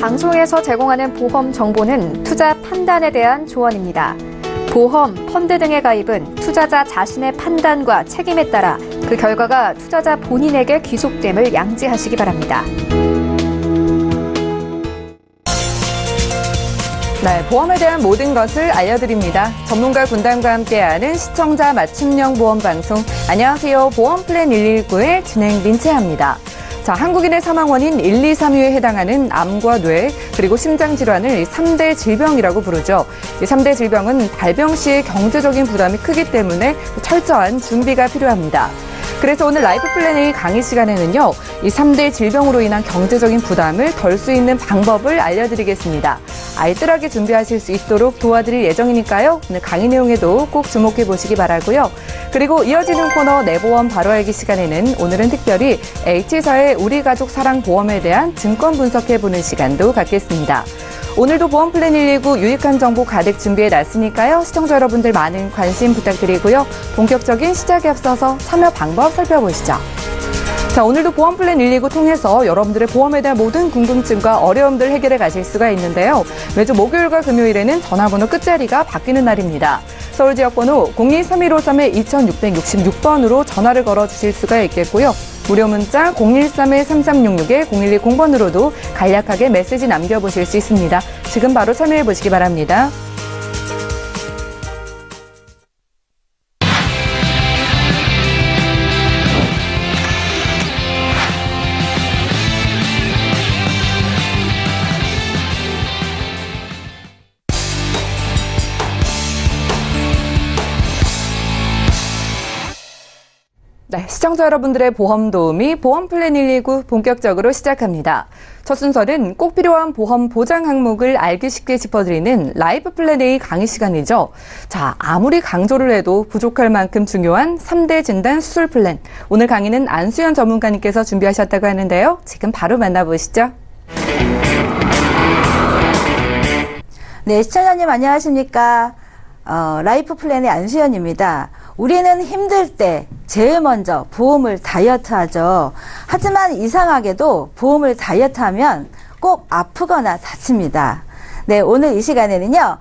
방송에서 제공하는 보험 정보는 투자 판단에 대한 조언입니다. 보험, 펀드 등의 가입은 투자자 자신의 판단과 책임에 따라 그 결과가 투자자 본인에게 귀속됨을 양지하시기 바랍니다. 네, 보험에 대한 모든 것을 알려드립니다. 전문가 군단과 함께하는 시청자 맞춤형 보험 방송. 안녕하세요. 보험 플랜 119의 진행 민채합니다. 자, 한국인의 사망 원인 1, 2, 3위에 해당하는 암과 뇌, 그리고 심장 질환을 3대 질병이라고 부르죠. 이 3대 질병은 발병 시의 경제적인 부담이 크기 때문에 철저한 준비가 필요합니다. 그래서 오늘 라이프 플랜 A 강의 시간에는요, 이 3대 질병으로 인한 경제적인 부담을 덜 수 있는 방법을 알려드리겠습니다. 알뜰하게 준비하실 수 있도록 도와드릴 예정이니까요. 오늘 강의 내용에도 꼭 주목해 보시기 바라고요. 그리고 이어지는 코너 내보험 바로 알기 시간에는 오늘은 특별히 H사의 우리 가족 사랑 보험에 대한 증권 분석해보는 시간도 갖겠습니다. 오늘도 보험 플랜 119 유익한 정보 가득 준비해 놨으니까요. 시청자 여러분들 많은 관심 부탁드리고요. 본격적인 시작에 앞서서 참여 방법 살펴보시죠. 자, 오늘도 보험 플랜 119 통해서 여러분들의 보험에 대한 모든 궁금증과 어려움들 해결해 가실 수가 있는데요. 매주 목요일과 금요일에는 전화번호 끝자리가 바뀌는 날입니다. 서울 지역번호 02-3153-2666번으로 전화를 걸어주실 수가 있겠고요. 무료 문자 013-3366-0110번으로도 간략하게 메시지 남겨보실 수 있습니다. 지금 바로 참여해 보시기 바랍니다. 네, 시청자 여러분들의 보험 도우미 보험 플랜 119 본격적으로 시작합니다. 첫 순서는 꼭 필요한 보험 보장 항목을 알기 쉽게 짚어드리는 라이프 플랜 A 강의 시간이죠. 자, 아무리 강조를 해도 부족할 만큼 중요한 3대 진단 수술 플랜. 오늘 강의는 안수연 전문가님께서 준비하셨다고 하는데요. 지금 바로 만나보시죠. 네, 시청자님 안녕하십니까? 라이프 플랜의 안수연입니다. 우리는 힘들 때 제일 먼저 보험을 다이어트하죠. 하지만 이상하게도 보험을 다이어트하면 꼭 아프거나 다칩니다. 네, 오늘 이 시간에는요,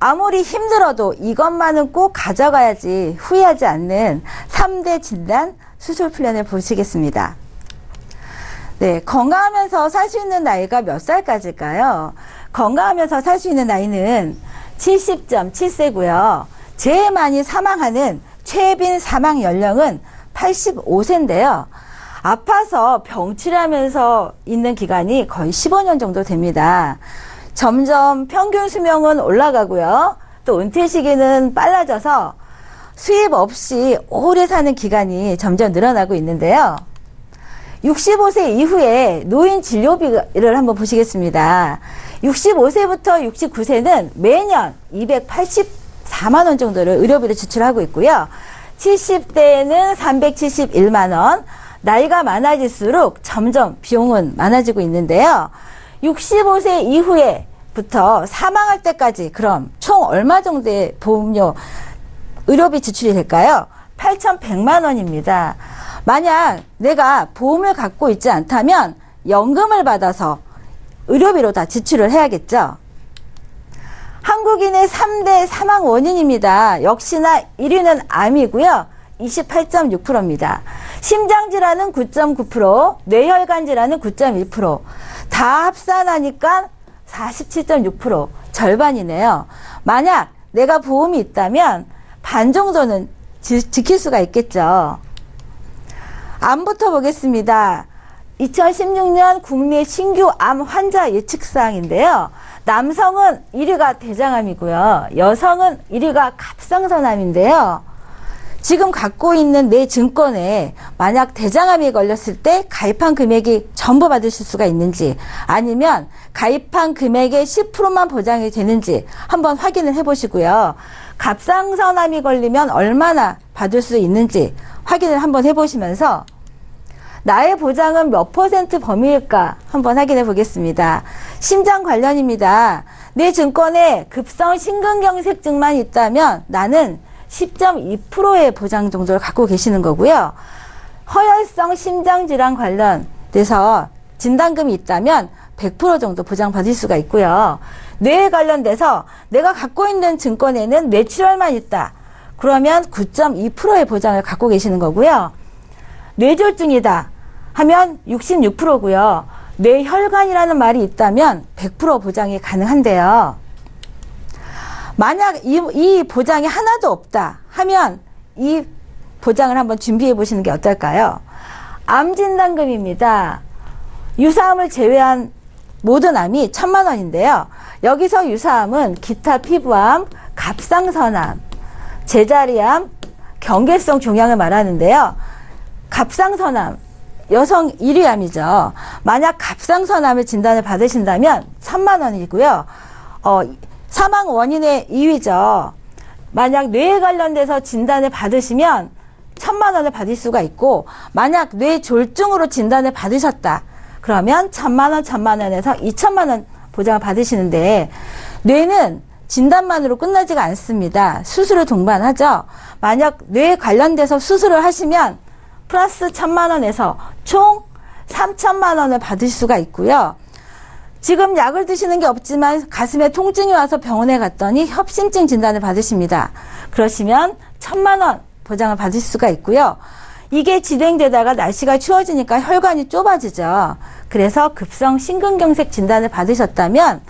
아무리 힘들어도 이것만은 꼭 가져가야지 후회하지 않는 3대 진단 수술 플랜을 보시겠습니다. 네, 건강하면서 살 수 있는 나이가 몇 살까지일까요? 건강하면서 살 수 있는 나이는 70.7세고요. 제일 많이 사망하는 최빈 사망 연령은 85세인데요. 아파서 병치료하면서 있는 기간이 거의 15년 정도 됩니다. 점점 평균 수명은 올라가고요. 또 은퇴 시기는 빨라져서 수입 없이 오래 사는 기간이 점점 늘어나고 있는데요. 65세 이후에 노인 진료비를 한번 보시겠습니다. 65세부터 69세는 매년 284만 원 정도를 의료비를 지출하고 있고요. 70대에는 371만 원, 나이가 많아질수록 점점 비용은 많아지고 있는데요. 65세 이후에부터 사망할 때까지 그럼 총 얼마 정도의 보험료 의료비 지출이 될까요? 8,100만 원입니다. 만약 내가 보험을 갖고 있지 않다면 연금을 받아서 의료비로 다 지출을 해야겠죠. 한국인의 3대 사망 원인입니다. 역시나 1위는 암이고요. 28.6%입니다. 심장질환은 9.9%, 뇌혈관질환은 9.1%, 다 합산하니까 47.6%, 절반이네요. 만약 내가 보험이 있다면 반 정도는 지킬 수가 있겠죠. 암부터 보겠습니다. 2016년 국내 신규 암 환자 예측사항인데요. 남성은 1위가 대장암이고요. 여성은 1위가 갑상선암인데요. 지금 갖고 있는 내 증권에 만약 대장암이 걸렸을 때 가입한 금액이 전부 받으실 수가 있는지, 아니면 가입한 금액의 10%만 보장이 되는지 한번 확인을 해보시고요. 갑상선암이 걸리면 얼마나 받을 수 있는지 확인을 한번 해보시면서 나의 보장은 몇 퍼센트 범위일까 한번 확인해 보겠습니다. 심장 관련입니다. 내 증권에 급성 심근경색증만 있다면 나는 10.2%의 보장 정도를 갖고 계시는 거고요. 허혈성 심장질환 관련돼서 진단금이 있다면 100% 정도 보장받을 수가 있고요. 뇌에 관련돼서 내가 갖고 있는 증권에는 뇌출혈만 있다. 그러면 9.2%의 보장을 갖고 계시는 거고요. 뇌졸중이다 하면 66%고요. 뇌혈관이라는 말이 있다면 100% 보장이 가능한데요. 만약 이 보장이 하나도 없다 하면 이 보장을 한번 준비해 보시는 게 어떨까요? 암진단금입니다. 유사암을 제외한 모든 암이 1,000만 원인데요. 여기서 유사암은 기타 피부암, 갑상선암, 제자리암, 경계성 종양을 말하는데요. 갑상선암, 여성 1위 암이죠. 만약 갑상선암을 진단을 받으신다면 1,000만 원이고요. 사망 원인의 2위죠. 만약 뇌에 관련돼서 진단을 받으시면 1,000만 원을 받을 수가 있고, 만약 뇌졸중으로 진단을 받으셨다. 그러면 1,000만 원, 1,000만 원에서 2,000만 원 보장을 받으시는데, 뇌는 진단만으로 끝나지가 않습니다. 수술을 동반하죠. 만약 뇌에 관련돼서 수술을 하시면 플러스 1,000만 원에서 총 3,000만 원을 받을 수가 있고요. 지금 약을 드시는 게 없지만 가슴에 통증이 와서 병원에 갔더니 협심증 진단을 받으십니다. 그러시면 1,000만 원 보장을 받을 수가 있고요. 이게 진행되다가 날씨가 추워지니까 혈관이 좁아지죠. 그래서 급성 심근경색 진단을 받으셨다면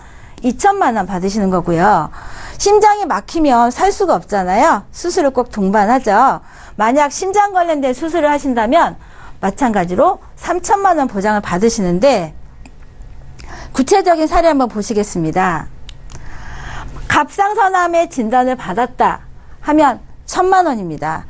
2,000만 원 받으시는 거고요. 심장이 막히면 살 수가 없잖아요. 수술을 꼭 동반하죠. 만약 심장 관련된 수술을 하신다면 마찬가지로 3,000만 원 보장을 받으시는데, 구체적인 사례 한번 보시겠습니다. 갑상선암의 진단을 받았다 하면 1,000만 원입니다.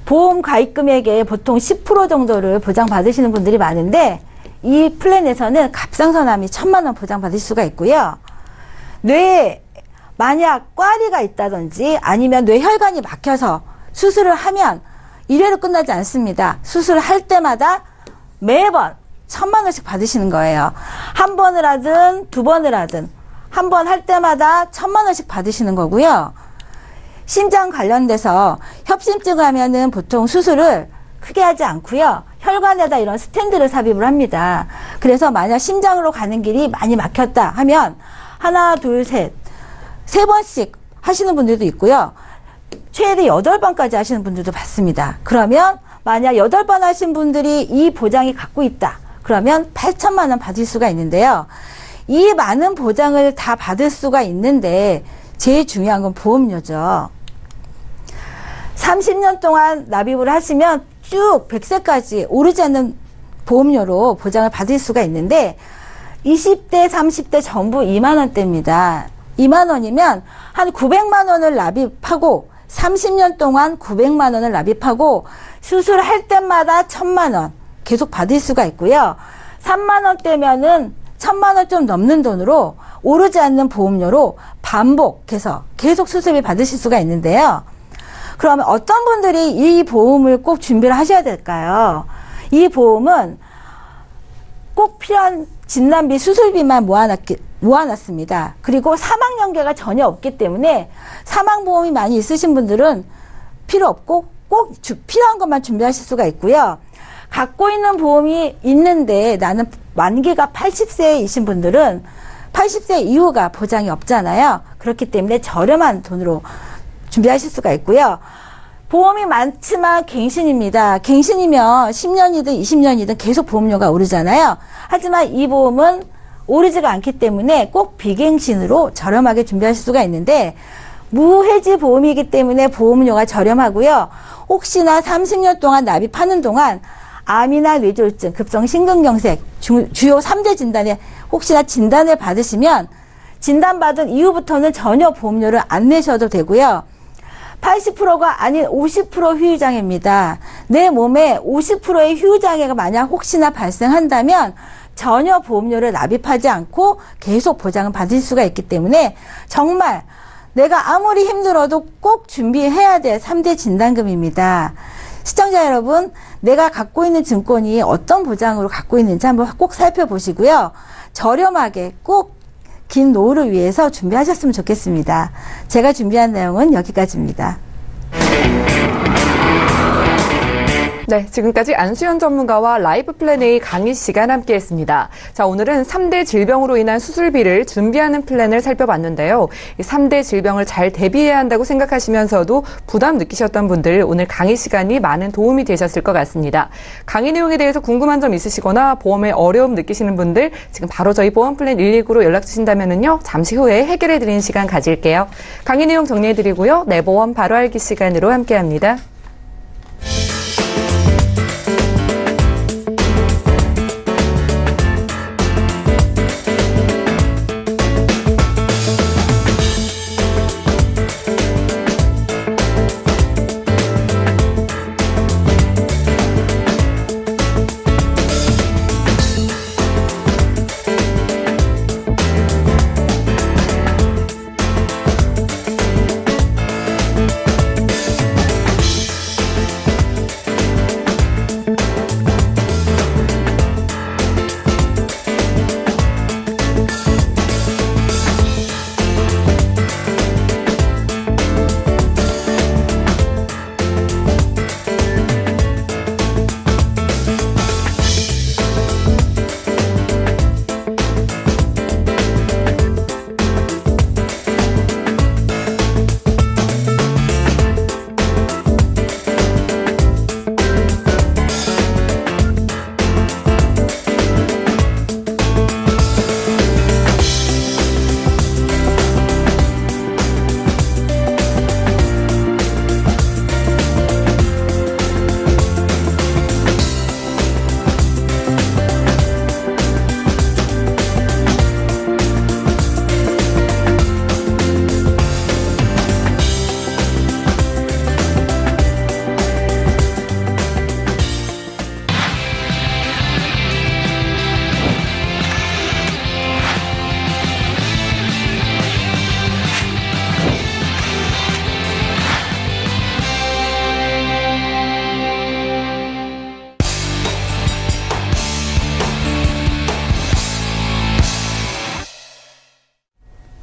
보험 가입 금액의 보통 10% 정도를 보장받으시는 분들이 많은데, 이 플랜에서는 갑상선암이 1,000만 원 보장받을 수가 있고요. 뇌에 만약 꽈리가 있다든지 아니면 뇌혈관이 막혀서 수술을 하면 이래로 끝나지 않습니다. 수술을 할 때마다 매번 1,000만 원씩 받으시는 거예요. 한 번을 하든 두 번을 하든 한 번 할 때마다 1,000만 원씩 받으시는 거고요. 심장 관련돼서 협심증 하면은 보통 수술을 크게 하지 않고요. 혈관에다 이런 스탠드를 삽입을 합니다. 그래서 만약 심장으로 가는 길이 많이 막혔다 하면 하나, 둘, 셋, 3번씩 하시는 분들도 있고요. 최대 8번까지 하시는 분들도 봤습니다. 그러면 만약 8번 하신 분들이 이 보장이 갖고 있다. 그러면 8,000만 원 받을 수가 있는데요. 이 많은 보장을 다 받을 수가 있는데 제일 중요한 건 보험료죠. 30년 동안 납입을 하시면 쭉 100세까지 오르지 않는 보험료로 보장을 받을 수가 있는데, 20대, 30대 전부 2만 원대입니다. 2만 원이면 한 900만 원을 납입하고 30년 동안 900만 원을 납입하고 수술할 때마다 1,000만 원 계속 받을 수가 있고요. 3만 원대면은 1,000만 원 좀 넘는 돈으로 오르지 않는 보험료로 반복해서 계속 수술비 받으실 수가 있는데요. 그러면 어떤 분들이 이 보험을 꼭 준비를 하셔야 될까요? 이 보험은 꼭 필요한 진단비, 수술비만 모아놨습니다. 그리고 사망 연계가 전혀 없기 때문에 사망보험이 많이 있으신 분들은 필요 없고 꼭 필요한 것만 준비하실 수가 있고요. 갖고 있는 보험이 있는데 나는 만기가 80세이신 분들은 80세 이후가 보장이 없잖아요. 그렇기 때문에 저렴한 돈으로 준비하실 수가 있고요. 보험이 많지만 갱신입니다. 갱신이면 10년이든 20년이든 계속 보험료가 오르잖아요. 하지만 이 보험은 오르지가 않기 때문에 꼭 비갱신으로 저렴하게 준비하실 수가 있는데, 무해지 보험이기 때문에 보험료가 저렴하고요. 혹시나 30년 동안 납입하는 동안 암이나 뇌졸중, 급성 심근경색, 주요 3대 진단에 혹시나 진단을 받으시면 진단받은 이후부터는 전혀 보험료를 안 내셔도 되고요. 80%가 아닌 50% 후유장애입니다. 내 몸에 50%의 후유장애가 만약 혹시나 발생한다면 전혀 보험료를 납입하지 않고 계속 보장을 받을 수가 있기 때문에 정말 내가 아무리 힘들어도 꼭 준비해야 될 3대 진단금입니다. 시청자 여러분, 내가 갖고 있는 증권이 어떤 보장으로 갖고 있는지 한번 꼭 살펴보시고요. 저렴하게 꼭 긴 노후를 위해서 준비하셨으면 좋겠습니다. 제가 준비한 내용은 여기까지입니다. 네, 지금까지 안수현 전문가와 라이프 플랜 A 강의 시간 함께했습니다. 자, 오늘은 3대 질병으로 인한 수술비를 준비하는 플랜을 살펴봤는데요. 이 3대 질병을 잘 대비해야 한다고 생각하시면서도 부담 느끼셨던 분들 오늘 강의 시간이 많은 도움이 되셨을 것 같습니다. 강의 내용에 대해서 궁금한 점 있으시거나 보험에 어려움 느끼시는 분들 지금 바로 저희 보험 플랜 119로 연락 주신다면요. 잠시 후에 해결해 드리는 시간 가질게요. 강의 내용 정리해 드리고요. 내 보험 바로 알기 시간으로 함께합니다.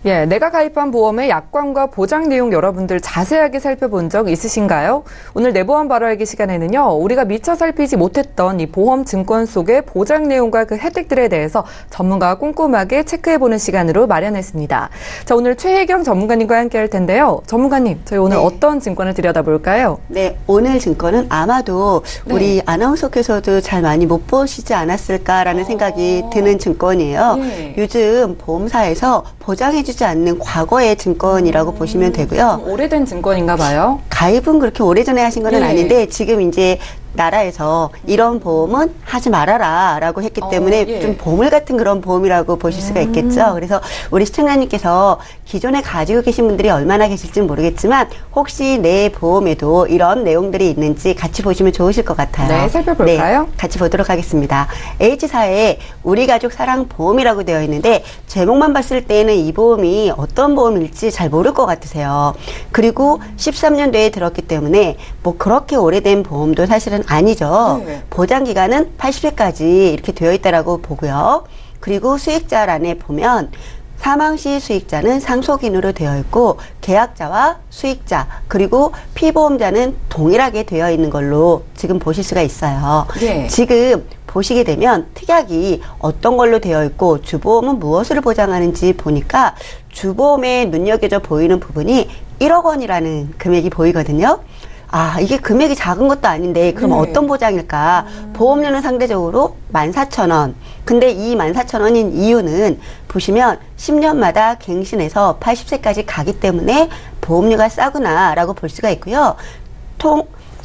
예, 내가 가입한 보험의 약관과 보장 내용 여러분들 자세하게 살펴본 적 있으신가요? 오늘 내 보험 바로 알기 시간에는요, 우리가 미처 살피지 못했던 이 보험 증권 속의 보장 내용과 그 혜택들에 대해서 전문가가 꼼꼼하게 체크해보는 시간으로 마련했습니다. 자, 오늘 최혜경 전문가님과 함께 할 텐데요. 전문가님, 저희 오늘 어떤 증권을 들여다볼까요? 네, 오늘 증권은 아마도 우리 아나운서께서도 잘 많이 못 보시지 않았을까라는 생각이 드는 증권이에요. 요즘 보험사에서 보장해주지 않는 과거의 증권이라고 보시면 되고요. 좀 오래된 증권인가 봐요. 가입은 그렇게 오래전에 하신 건 아닌데 지금 이제 나라에서 이런 보험은 하지 말아라 라고 했기 때문에 좀 보물 같은 그런 보험이라고 보실 수가 있겠죠. 그래서 우리 시청자님께서 기존에 가지고 계신 분들이 얼마나 계실지는 모르겠지만 혹시 내 보험에도 이런 내용들이 있는지 같이 보시면 좋으실 것 같아요. 네, 살펴볼까요? 네, 같이 보도록 하겠습니다. H사에 우리 가족 사랑 보험이라고 되어 있는데 제목만 봤을 때는 이 보험이 어떤 보험일지 잘 모를 것 같으세요. 그리고 13년도에 들었기 때문에 뭐 그렇게 오래된 보험도 사실은 아니죠. 보장 기간은 80세까지 이렇게 되어 있다라고 보고요. 그리고 수익자란에 보면 사망 시 수익자는 상속인으로 되어 있고 계약자와 수익자 그리고 피보험자는 동일하게 되어 있는 걸로 지금 보실 수가 있어요. 지금 보시게 되면 특약이 어떤 걸로 되어 있고 주보험은 무엇을 보장하는지 보니까 주보험에 눈여겨져 보이는 부분이 1억 원이라는 금액이 보이거든요. 아, 이게 금액이 작은 것도 아닌데 그럼 어떤 보장일까? 보험료는 상대적으로 14,000원. 근데 이 14,000원인 이유는 보시면 10년마다 갱신해서 80세까지 가기 때문에 보험료가 싸구나 라고 볼 수가 있고요.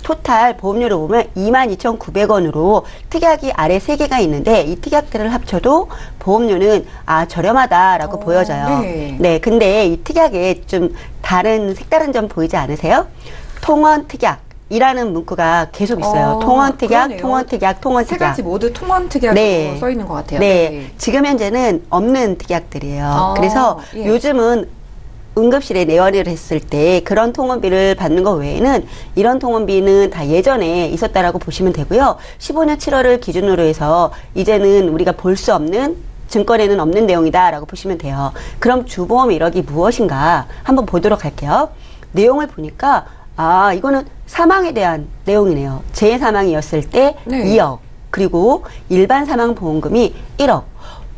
토탈 보험료를 보면 22,900원으로 특약이 아래 3개가 있는데 이 특약들을 합쳐도 보험료는 저렴하다라고 보여져요. 네, 근데 이 특약에 좀 색다른 점 보이지 않으세요? 통원 특약이라는 문구가 계속 있어요. 통원 특약, 통원 특약, 통원 특약. 세 가지 모두 통원 특약으로 써 있는 것 같아요. 네, 지금 현재는 없는 특약들이에요. 그래서 요즘은 응급실에 내원을 했을 때 그런 통원비를 받는 것 외에는 이런 통원비는 다 예전에 있었다라고 보시면 되고요. 15년 7월을 기준으로 해서 이제는 우리가 볼 수 없는 증권에는 없는 내용이다라고 보시면 돼요. 그럼 주보험 1억이 무엇인가 한번 보도록 할게요. 내용을 보니까 아, 이거는 사망에 대한 내용이네요. 재사망이었을 때 네. 2억, 그리고 일반 사망보험금이 1억.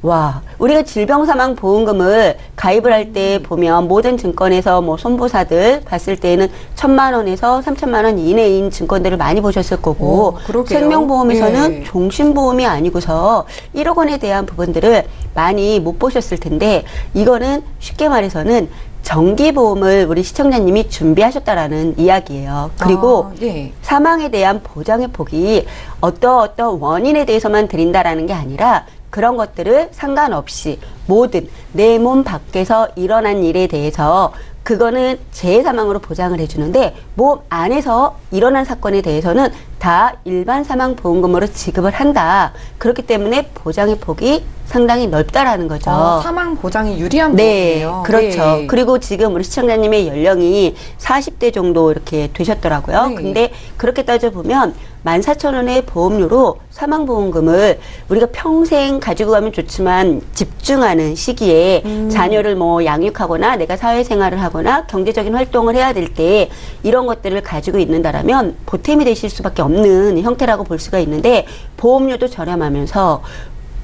와, 우리가 질병사망보험금을 가입을 할 때 보면 모든 증권에서 뭐 손보사들 봤을 때는 1,000만 원에서 3,000만 원 이내인 증권들을 많이 보셨을 거고, 그러게요. 생명보험에서는 예. 종신보험이 아니고서 1억 원에 대한 부분들을 많이 못 보셨을 텐데, 이거는 쉽게 말해서는 정기보험을 우리 시청자님이 준비하셨다라는 이야기예요. 그리고 네. 사망에 대한 보장의 폭이 어떤 원인에 대해서만 드린다라는 게 아니라 그런 것들을 상관없이 모든 내 몸 밖에서 일어난 일에 대해서 그거는 재해사망으로 보장을 해주는데, 몸 안에서 일어난 사건에 대해서는 다 일반 사망보험금으로 지급을 한다. 그렇기 때문에 보장의 폭이 상당히 넓다라는 거죠. 사망 보장이 유리한 네, 부분이에요. 그렇죠. 네. 그리고 지금 우리 시청자님의 연령이 40대 정도 이렇게 되셨더라고요. 네. 근데 그렇게 따져보면 14,000원의 보험료로 사망보험금을 우리가 평생 가지고 가면 좋지만 집중하는 시기에 자녀를 뭐 양육하거나 내가 사회생활을 하거나 경제적인 활동을 해야 될 때 이런 것들을 가지고 있는다라면 보탬이 되실 수밖에 없는 형태라고 볼 수가 있는데, 보험료도 저렴하면서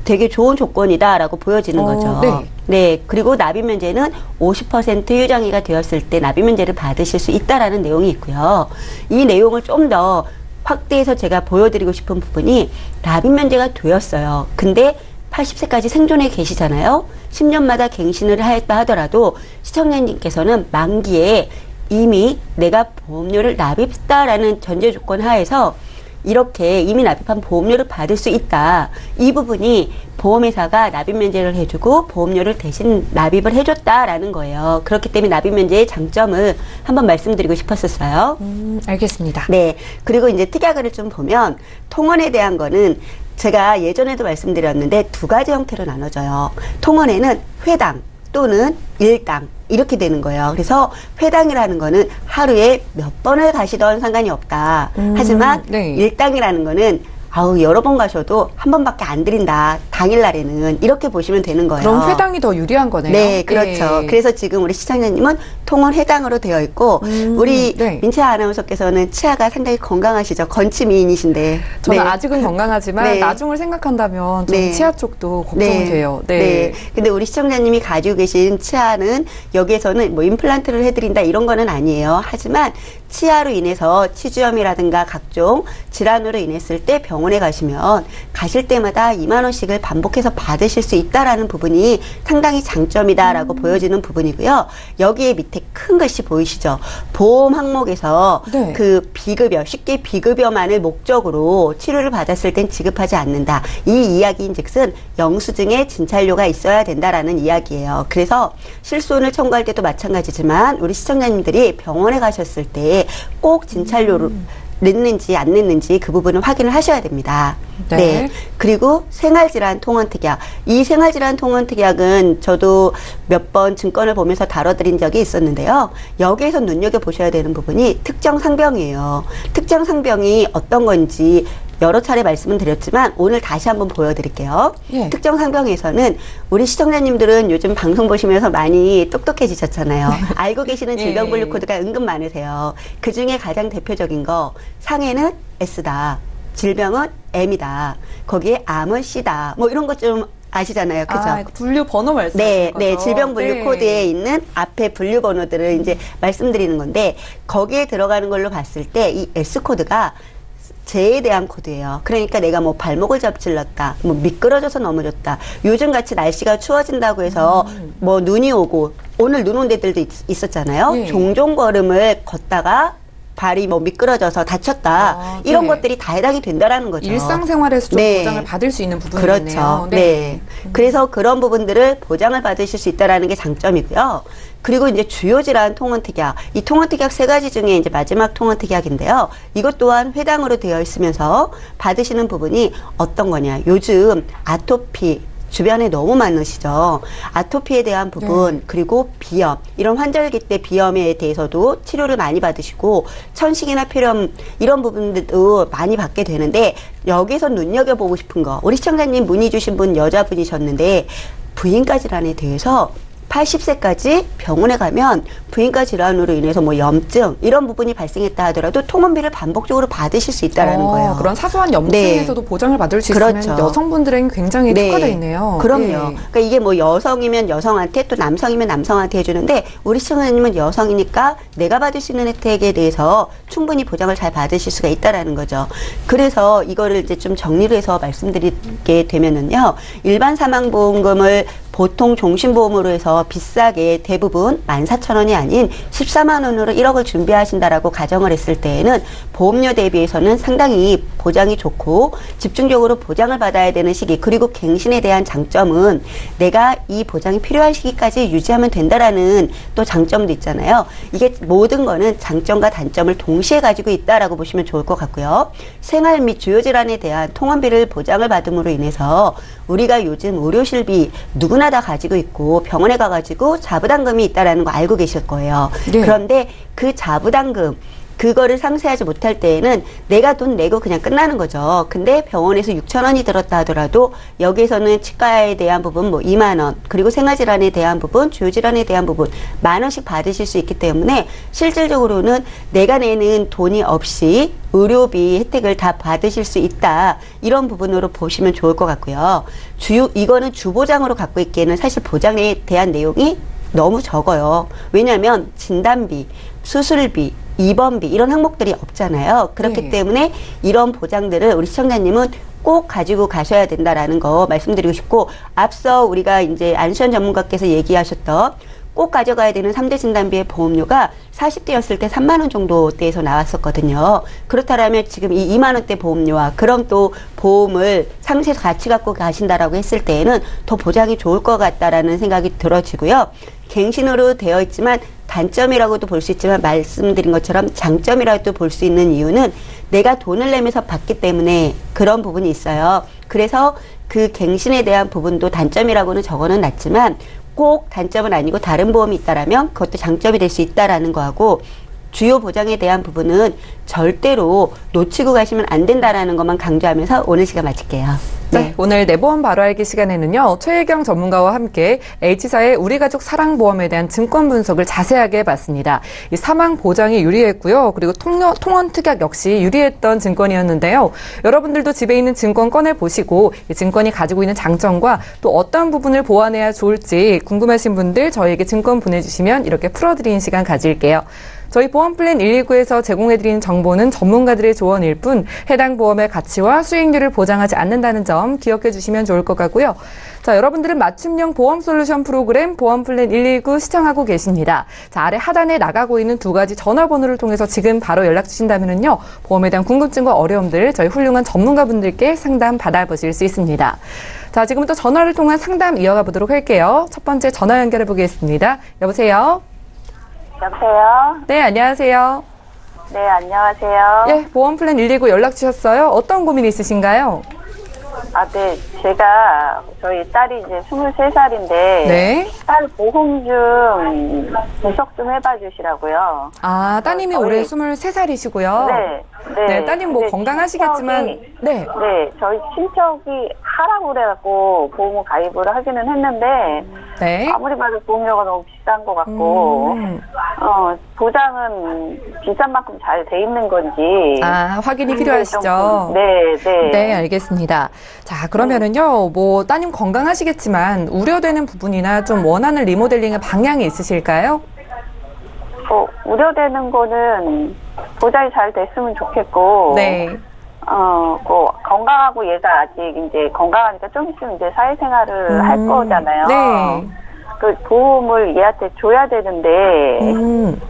되게 좋은 조건이다라고 보여지는 거죠. 네. 네. 그리고 납입면제는 50% 유정의가 되었을 때 납입면제를 받으실 수 있다라는 내용이 있고요. 이 내용을 좀 더 확대해서 제가 보여드리고 싶은 부분이, 납입면제가 되었어요. 근데 80세까지 생존해 계시잖아요. 10년마다 갱신을 했다 하더라도 시청자님께서는 만기에 이미 내가 보험료를 납입했다라는 전제 조건 하에서 이렇게 이미 납입한 보험료를 받을 수 있다. 이 부분이 보험회사가 납입면제를 해주고 보험료를 대신 납입을 해줬다라는 거예요. 그렇기 때문에 납입면제의 장점을 한번 말씀드리고 싶었었어요. 알겠습니다. 네. 그리고 이제 특약을 좀 보면, 통원에 대한 거는 제가 예전에도 말씀드렸는데 두 가지 형태로 나눠져요. 통원에는 회당 또는 일당 이렇게 되는 거예요. 그래서 회당이라는 거는 하루에 몇 번을 가시던 상관이 없다. 하지만 네. 일당이라는 거는 여러 번 가셔도 한 번밖에 안 드린다. 당일날에는. 이렇게 보시면 되는 거예요. 그럼 회당이 더 유리한 거네요. 네, 그렇죠. 예. 그래서 지금 우리 시청자님은 통원 회당으로 되어 있고, 우리 네. 민채아 아나운서께서는 치아가 상당히 건강하시죠. 건치 미인이신데. 저는 네. 아직은 건강하지만 네. 나중을 생각한다면 좀 네. 치아 쪽도 걱정이 돼요. 네. 네. 근데 우리 시청자님이 가지고 계신 치아는 여기에서는 뭐 임플란트를 해드린다 이런 거는 아니에요. 하지만 치아로 인해서 치주염이라든가 각종 질환으로 인했을 때 병원에 가시면 가실 때마다 2만 원씩을 반복해서 받으실 수 있다라는 부분이 상당히 장점이다라고 보여지는 부분이고요. 여기에 밑에 큰 글씨 보이시죠? 보험 항목에서 네. 그 비급여, 쉽게 비급여만을 목적으로 치료를 받았을 땐 지급하지 않는다. 이 이야기인즉슨 영수증에 진찰료가 있어야 된다라는 이야기예요. 그래서 실손을 청구할 때도 마찬가지지만 우리 시청자님들이 병원에 가셨을 때 꼭 진찰료를 냈는지 안 냈는지 그 부분을 확인을 하셔야 됩니다. 네. 네. 그리고 생활질환 통원특약. 이 생활질환 통원특약은 저도 몇 번 증권을 보면서 다뤄드린 적이 있었는데요. 여기에서 눈여겨보셔야 되는 부분이 특정 상병이에요. 특정 상병이 어떤 건지 여러 차례 말씀을 드렸지만 오늘 다시 한번 보여드릴게요. 예. 특정 상병에서는 우리 시청자님들은 요즘 방송 보시면서 많이 똑똑해지셨잖아요. 알고 계시는 질병분류 코드가 은근 많으세요. 그중에 가장 대표적인 거, 상해는 S다. 질병은 M이다. 거기에 암은 C다. 뭐 이런 것 좀 아시잖아요. 그죠? 분류 번호 말씀하시는 네, 거죠? 네. 질병분류 네. 코드에 있는 앞에 분류 번호들을 이제 말씀드리는 건데, 거기에 들어가는 걸로 봤을 때 이 S코드가 재해에 대한 코드예요. 그러니까 내가 뭐 발목을 접질렀다, 뭐 미끄러져서 넘어졌다. 요즘 같이 날씨가 추워진다고 해서 뭐 눈이 오고, 오늘 눈 온 데들도 있었잖아요. 예. 종종 걸음을 걷다가 발이 뭐 미끄러져서 다쳤다. 이런 네. 것들이 다 해당이 된다라는 거죠. 일상생활에서 좀 네. 보장을 받을 수 있는 부분이네요. 그렇죠. 네. 그래서 그런 부분들을 보장을 받으실 수 있다라는 게 장점이고요. 그리고 이제 주요 질환 통원특약. 이 통원특약 3가지 중에 이제 마지막 통원특약인데요. 이것 또한 회당으로 되어 있으면서 받으시는 부분이 어떤 거냐. 요즘 아토피, 주변에 너무 많으시죠. 아토피에 대한 부분, 그리고 비염, 이런 환절기 때 비염에 대해서도 치료를 많이 받으시고, 천식이나 폐렴, 이런 부분들도 많이 받게 되는데, 여기서 눈여겨보고 싶은 거, 우리 시청자님 문의 주신 분 여자분이셨는데, 부인과 질환에 대해서 80세까지 병원에 가면 부인과 질환으로 인해서 뭐 염증 이런 부분이 발생했다 하더라도 통원비를 반복적으로 받으실 수 있다라는 거예요. 그런 사소한 염증에서도 보장을 받을 수 있으면 여성분들에겐 굉장히 특화되어 있네요. 그럼요. 그러니까 이게 뭐 여성이면 여성한테 또 남성이면 남성한테 해주는데 우리 시청자님은 여성이니까 내가 받을 수 있는 혜택에 대해서 충분히 보장을 잘 받으실 수가 있다라는 거죠. 그래서 이거를 이제 좀 정리를 해서 말씀드리게 되면은요. 일반 사망보험금을 보통 종신보험으로 해서 비싸게 대부분 14,000원이 아닌 14만 원으로 1억을 준비하신다라고 가정을 했을 때에는 보험료 대비해서는 상당히 보장이 좋고 집중적으로 보장을 받아야 되는 시기 그리고 갱신에 대한 장점은 내가 이 보장이 필요한 시기까지 유지하면 된다라는 또 장점도 있잖아요. 이게 모든 거는 장점과 단점을 동시에 가지고 있다라고 보시면 좋을 것 같고요. 생활 및 주요 질환에 대한 통원비를 보장을 받음으로 인해서 우리가 요즘 의료실비 누구나 다 가지고 있고 병원에 가가지고 자부담금이 있다라는 거 알고 계실 거예요. 네. 그런데 그 자부담금 그거를 상쇄하지 못할 때에는 내가 돈 내고 그냥 끝나는 거죠. 근데 병원에서 6,000원이 들었다 하더라도 여기에서는 치과에 대한 부분 뭐 2만 원 그리고 생활질환에 대한 부분 주요질환에 대한 부분 10,000원씩 받으실 수 있기 때문에 실질적으로는 내가 내는 돈이 없이 의료비 혜택을 다 받으실 수 있다. 이런 부분으로 보시면 좋을 것 같고요. 이거는 주보장으로 갖고 있기에는 사실 보장에 대한 내용이 너무 적어요. 왜냐하면 진단비, 수술비, 입원비 이런 항목들이 없잖아요. 그렇기 때문에 이런 보장들을 우리 시청자님은 꼭 가지고 가셔야 된다라는 거 말씀드리고 싶고 앞서 우리가 이제 안수현 전문가께서 얘기하셨던 꼭 가져가야 되는 3대 진단비의 보험료가 40대였을 때 3만 원 정도대에서 나왔었거든요. 그렇다면 지금 이 2만 원대 보험료와 그럼 또 보험을 상세에서 같이 갖고 가신다라고 했을 때에는 더 보장이 좋을 것 같다라는 생각이 들어지고요. 갱신으로 되어 있지만 단점이라고도 볼 수 있지만 말씀드린 것처럼 장점이라고도 볼 수 있는 이유는 내가 돈을 내면서 받기 때문에 그런 부분이 있어요. 그래서 그 갱신에 대한 부분도 단점이라고는 적어는 놨지만 꼭 단점은 아니고 다른 보험이 있다라면 그것도 장점이 될 수 있다라는 거하고 주요 보장에 대한 부분은 절대로 놓치고 가시면 안 된다라는 것만 강조하면서 오늘 시간 마칠게요. 네, 오늘 내보험 바로 알기 시간에는요. 최혜경 전문가와 함께 H사의 우리가족 사랑보험에 대한 증권 분석을 자세하게 해봤습니다. 이 사망 보장이 유리했고요. 그리고 통원 특약 역시 유리했던 증권이었는데요. 여러분들도 집에 있는 증권 꺼내보시고 이 증권이 가지고 있는 장점과 또 어떤 부분을 보완해야 좋을지 궁금하신 분들 저희에게 증권 보내주시면 이렇게 풀어드리는 시간 가질게요. 저희 보험플랜 119에서 제공해드리는 정보는 전문가들의 조언일 뿐 해당 보험의 가치와 수익률을 보장하지 않는다는 점 기억해 주시면 좋을 것 같고요. 자, 여러분들은 맞춤형 보험 솔루션 프로그램 보험플랜 119 시청하고 계십니다. 자, 아래 하단에 나가고 있는 두 가지 전화번호를 통해서 지금 바로 연락 주신다면요. 보험에 대한 궁금증과 어려움들 저희 훌륭한 전문가분들께 상담 받아보실 수 있습니다. 자, 지금부터 전화를 통한 상담 이어가 보도록 할게요. 첫 번째 전화 연결해 보겠습니다. 여보세요? 여보세요? 네, 안녕하세요. 네, 안녕하세요. 예, 보험플랜 119 연락 주셨어요. 어떤 고민이 있으신가요? 네. 제가, 저희 딸이 이제 23살인데, 네. 딸 보험 좀 분석 좀 해봐 주시라고요. 아, 따님이 올해 23살이시고요. 네. 네, 따님 뭐 건강하시겠지만, 네. 네, 저희 친척이 하라고 그래갖고 보험 가입을 하기는 했는데, 네. 아무리 봐도 보험료가 너무 비싼 것 같고, 보장은 비싼 만큼 잘 돼 있는 건지. 아, 확인이 필요하시죠? 네. 네, 알겠습니다. 자, 그러면은요, 뭐, 따님 건강하시겠지만, 우려되는 부분이나 좀 원하는 리모델링의 방향이 있으실까요? 우려되는 거는 보장이 잘 됐으면 좋겠고, 네. 건강하고 얘가 아직 이제 건강하니까 좀 있으면 이제 사회생활을 할 거잖아요. 네. 그 보험을 얘한테 줘야 되는데,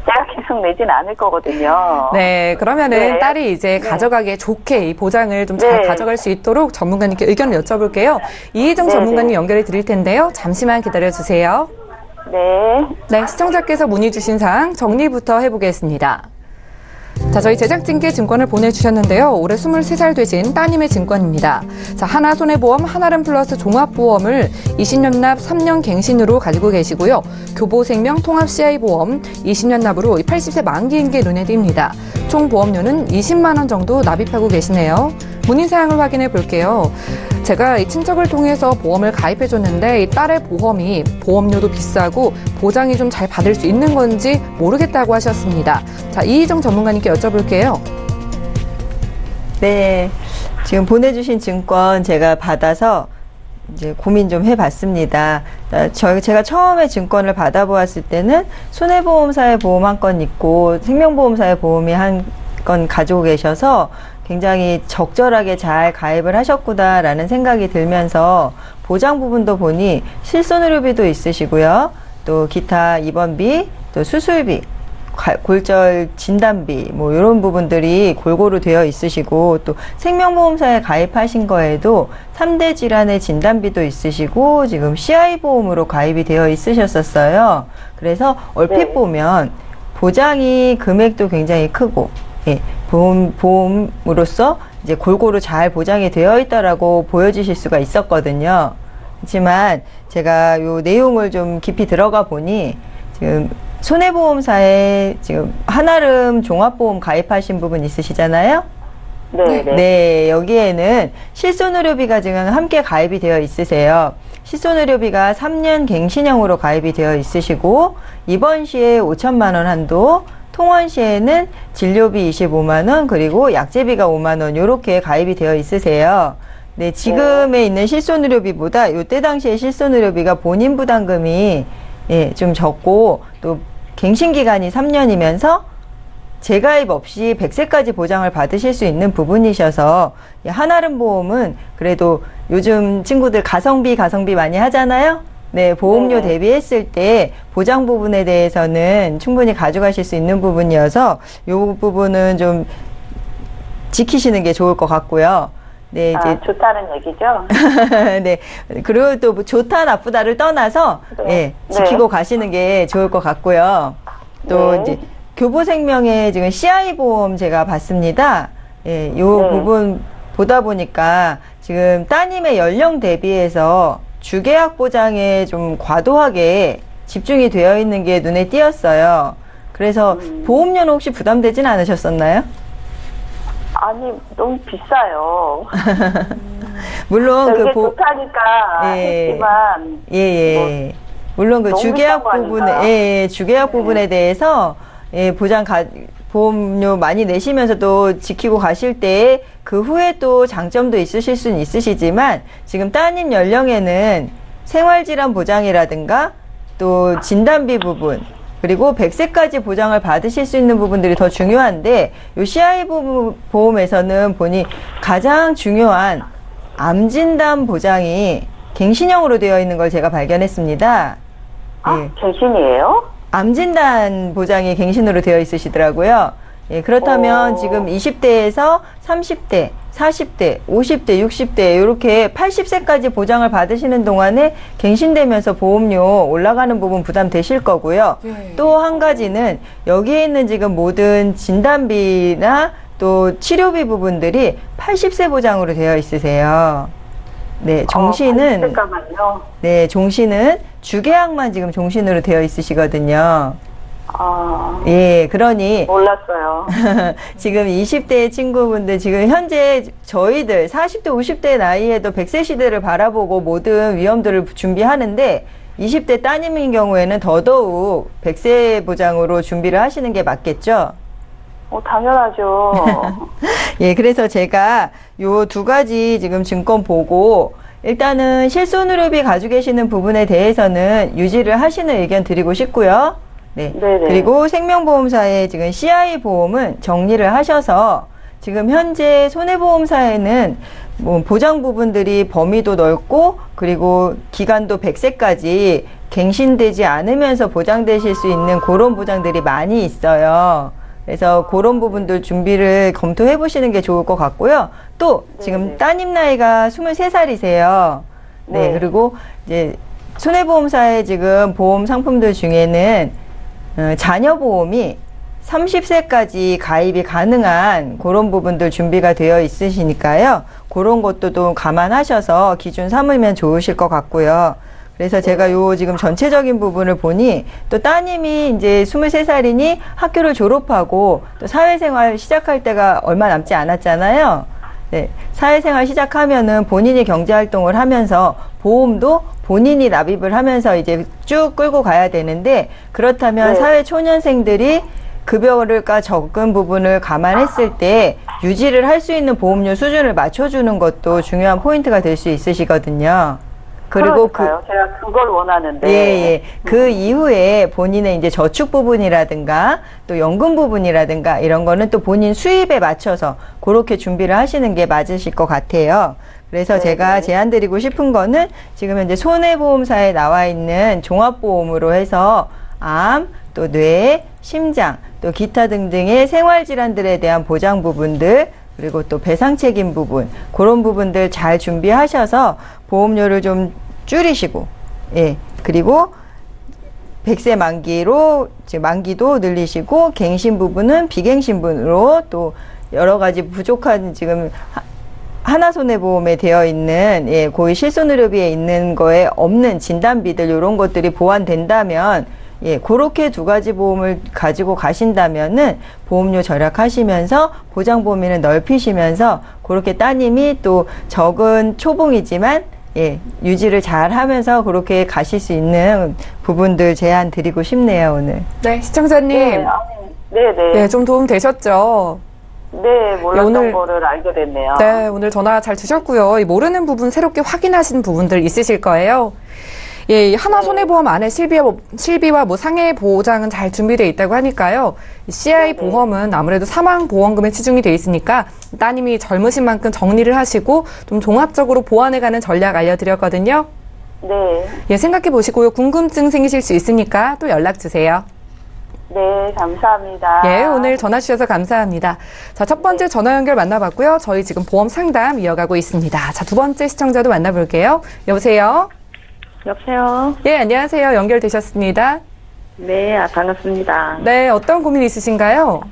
제가 계속 내진 않을 거거든요. 네, 그러면은 네. 딸이 이제 가져가기에 좋게 이 보장을 좀 잘 가져갈 수 있도록 전문가님께 의견을 여쭤볼게요. 이희정 전문가님 연결해 드릴 텐데요. 잠시만 기다려 주세요. 네. 네, 시청자께서 문의 주신 사항 정리부터 해보겠습니다. 자, 저희 제작진께 증권을 보내주셨는데요. 올해 23살 되신 따님의 증권입니다. 자, 하나손해보험 하나름 플러스 종합보험을 20년 납 3년 갱신으로 가지고 계시고요. 교보생명 통합 CI보험 20년 납으로 80세 만기인 게 눈에 띕니다. 총 보험료는 20만 원 정도 납입하고 계시네요. 본인 사양을 확인해 볼게요. 제가 이 친척을 통해서 보험을 가입해 줬는데 이 딸의 보험이 보험료도 비싸고 보장이 좀 잘 받을 수 있는 건지 모르겠다고 하셨습니다. 자, 이희정 전문가님께 여쭤볼게요. 네, 지금 보내주신 증권 제가 받아서 이제 고민 좀 해봤습니다. 제가 처음에 증권을 받아보았을 때는 손해보험사의 보험 한 건 있고 생명보험사의 보험이 한 건 가지고 계셔서 굉장히 적절하게 잘 가입을 하셨구나라는 생각이 들면서 보장 부분도 보니 실손의료비도 있으시고요. 또 기타 입원비, 또 수술비, 골절 진단비 뭐 이런 부분들이 골고루 되어 있으시고 또 생명보험사에 가입하신 거에도 3대 질환의 진단비도 있으시고 지금 CI보험으로 가입이 되어 있으셨었어요. 그래서 얼핏 보면 보장이 금액도 굉장히 크고 예, 보험으로서 이제 골고루 잘 보장이 되어 있다라고 보여지실 수가 있었거든요. 하지만 제가 요 내용을 좀 깊이 들어가 보니 지금 손해보험사에 지금 한아름 종합보험 가입하신 부분 있으시잖아요? 네. 네, 여기에는 실손의료비가 지금 함께 가입이 되어 있으세요. 실손의료비가 3년 갱신형으로 가입이 되어 있으시고 입원 시에 5천만 원 한도, 통원 시에는 진료비 25만 원, 그리고 약제비가 5만 원 이렇게 가입이 되어 있으세요. 네, 지금에 있는 실손의료비보다 요때 당시에 실손의료비가 본인 부담금이 예, 좀 적고 또 갱신기간이 3년이면서 재가입 없이 100세까지 보장을 받으실 수 있는 부분이셔서 한아름 보험은 그래도 요즘 친구들 가성비 많이 하잖아요. 네, 보험료 대비했을 때 보장 부분에 대해서는 충분히 가져가실 수 있는 부분이어서 이 부분은 좀 지키시는 게 좋을 것 같고요. 네, 이제 좋다는 얘기죠. 네, 그리고 또 뭐 좋다 나쁘다를 떠나서 예, 지키고 가시는 게 좋을 것 같고요. 또 이제 교보생명의 지금 CI 보험 제가 봤습니다. 예, 요 부분 보다 보니까 지금 따님의 연령 대비해서 주계약 보장에 좀 과도하게 집중이 되어 있는 게 눈에 띄었어요. 그래서 보험료는 혹시 부담되진 않으셨었나요? 아니, 너무 비싸요. 물론 되게 좋다니까 했지만 예. 물론 그 주계약 부분에 주계약 부분에 대해서 보험료 많이 내시면서도 지키고 가실 때 그 후에 또 장점도 있으실 수는 있으시지만 지금 따님 연령에는 생활질환 보장이라든가 또 진단비 부분 그리고 100세까지 보장을 받으실 수 있는 부분들이 더 중요한데 요 CI 보험에서는 보니 가장 중요한 암진단 보장이 갱신형으로 되어 있는 걸 제가 발견했습니다. 갱신이에요? 암진단 보장이 갱신으로 되어 있으시더라고요. 예, 그렇다면 지금 20대에서 30대, 40대, 50대, 60대 이렇게 80세까지 보장을 받으시는 동안에 갱신되면서 보험료 올라가는 부분 부담되실 거고요. 또 한 가지는 여기에 있는 지금 모든 진단비나 또 치료비 부분들이 80세 보장으로 되어 있으세요. 네, 종신은 네, 종신은 주계약만 지금 종신으로 되어 있으시거든요. 예, 그러니 몰랐어요. 지금 20대 친구분들 지금 현재 저희들 40대 50대 나이에도 100세 시대를 바라보고 모든 위험들을 준비하는데 20대 따님인 경우에는 더더욱 100세 보장으로 준비를 하시는 게 맞겠죠? 당연하죠. 예, 그래서 제가 요 두 가지 지금 증권 보고 일단은 실손의료비 가지고 계시는 부분에 대해서는 유지를 하시는 의견 드리고 싶고요. 네. 그리고 생명보험사의 지금 CI 보험은 정리를 하셔서 지금 현재 손해보험사에는 뭐 보장 부분들이 범위도 넓고 그리고 기간도 100세까지 갱신되지 않으면서 보장되실 수 있는 그런 보장들이 많이 있어요. 그래서 그런 부분들 준비를 검토해 보시는 게 좋을 것 같고요. 또 지금 따님 나이가 23살이세요. 네, 그리고 이제 손해보험사의 지금 보험 상품들 중에는 자녀보험이 30세까지 가입이 가능한 그런 부분들 준비가 되어 있으시니까요. 그런 것도 좀 감안하셔서 기준 삼으면 좋으실 것 같고요. 그래서 제가 요 지금 전체적인 부분을 보니 또 따님이 이제 23살이니 학교를 졸업하고 또 사회생활 시작할 때가 얼마 남지 않았잖아요. 네, 사회생활 시작하면은 본인이 경제활동을 하면서 보험도 본인이 납입을 하면서 이제 쭉 끌고 가야 되는데 그렇다면 네. 사회 초년생들이 급여가 적은 부분을 감안했을 때 유지를 할 수 있는 보험료 수준을 맞춰주는 것도 중요한 포인트가 될 수 있으시거든요. 그리고 제가 그걸 원하는데. 예. 그 이후에 본인의 이제 저축 부분이라든가 또 연금 부분이라든가 이런 거는 또 본인 수입에 맞춰서 그렇게 준비를 하시는 게 맞으실 것 같아요. 그래서 제가 제안드리고 싶은 거는 지금 현재 손해보험사에 나와 있는 종합보험으로 해서 암, 또 뇌, 심장, 또 기타 등등의 생활질환들에 대한 보장 부분들 그리고 또 배상 책임 부분 그런 부분들 잘 준비하셔서 보험료를 좀 줄이시고 예 그리고 100세 만기로 이제 만기도 늘리시고 갱신 부분은 비갱신분으로 또 여러 가지 부족한 지금 하나손해보험에 되어 있는 예 고위 실손의료비에 있는 거에 없는 진단비들 이런 것들이 보완된다면 예, 그렇게 두 가지 보험을 가지고 가신다면은 보험료 절약하시면서 보장 범위를 넓히시면서 그렇게 따님이 또 적은 초봉이지만 예, 유지를 잘 하면서 그렇게 가실 수 있는 부분들 제안 드리고 싶네요, 오늘. 네, 시청자님. 네. 좀 도움 되셨죠? 네, 몰랐던 오늘- 거를 알게 됐네요. 네, 오늘 전화 잘 주셨고요. 이 모르는 부분 새롭게 확인하신 부분들 있으실 거예요. 예, 이 하나손해보험 안에 실비와 뭐 상해 보장은 잘 준비되어 있다고 하니까요. 이 CI 보험은 아무래도 사망보험금에 치중이 되어 있으니까 따님이 젊으신 만큼 정리를 하시고 좀 종합적으로 보완해가는 전략 알려드렸거든요. 네. 예, 생각해 보시고요. 궁금증 생기실 수 있으니까 또 연락 주세요. 네, 감사합니다. 예, 오늘 전화 주셔서 감사합니다. 자, 첫 번째 전화 연결 만나봤고요. 저희 지금 보험 상담 이어가고 있습니다. 자, 두 번째 시청자도 만나볼게요. 여보세요? 여보세요? 예, 안녕하세요. 연결되셨습니다. 네, 반갑습니다. 네, 어떤 고민 있으신가요?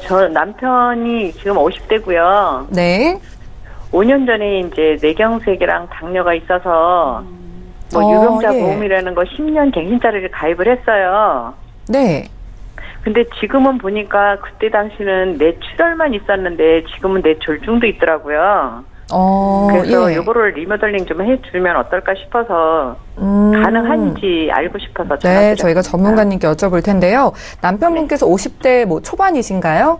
저 남편이 지금 50대고요. 네. 5년 전에 이제 뇌경색이랑 당뇨가 있어서 유병자 예. 보험이라는 거 10년 갱신자리를 가입을 했어요. 네. 근데 지금은 보니까 그때 당시는 뇌출혈만 있었는데 지금은 뇌졸중도 있더라고요. 그래서 예. 요거를 리모델링 좀 해주면 어떨까 싶어서 가능한지 알고 싶어서 네, 전화드렸습니다. 저희가 전문가님께 여쭤볼 텐데요. 남편분께서 50대 뭐 초반이신가요?